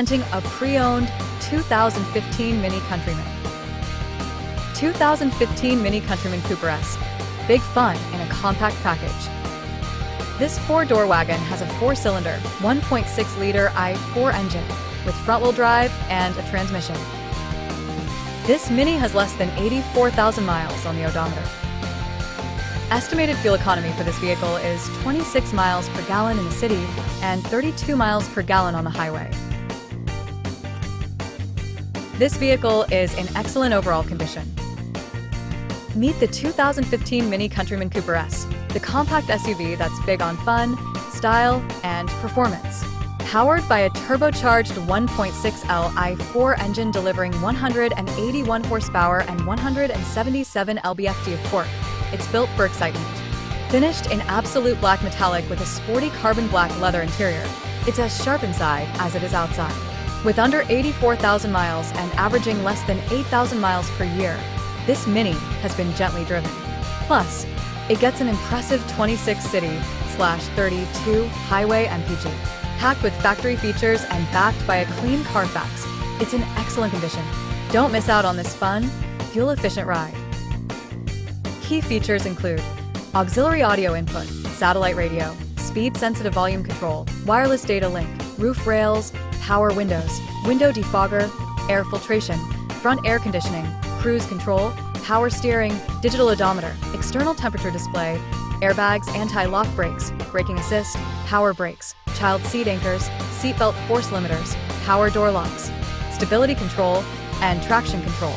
Presenting a pre-owned 2015 MINI Countryman. 2015 MINI Countryman Cooper S. Big fun in a compact package. This four-door wagon has a four-cylinder, 1.6-liter i4 engine with front-wheel drive and a transmission. This Mini has less than 84,000 miles on the odometer. Estimated fuel economy for this vehicle is 26 miles per gallon in the city and 32 miles per gallon on the highway. This vehicle is in excellent overall condition. Meet the 2015 MINI Countryman Cooper S, the compact SUV that's big on fun, style, and performance. Powered by a turbocharged 1.6L i4 engine delivering 181 horsepower and 177 lb-ft of torque, it's built for excitement. Finished in absolute black metallic with a sporty carbon black leather interior, it's as sharp inside as it is outside. With under 84,000 miles and averaging less than 8,000 miles per year, this Mini has been gently driven. Plus, it gets an impressive 26 city/32 highway MPG. Packed with factory features and backed by a clean Carfax, it's in excellent condition. Don't miss out on this fun, fuel-efficient ride. Key features include auxiliary audio input, satellite radio, speed-sensitive volume control, wireless data link, roof rails, power windows, window defogger, air filtration, front air conditioning, cruise control, power steering, digital odometer, external temperature display, airbags, anti-lock brakes, braking assist, power brakes, child seat anchors, seatbelt force limiters, power door locks, stability control, and traction control.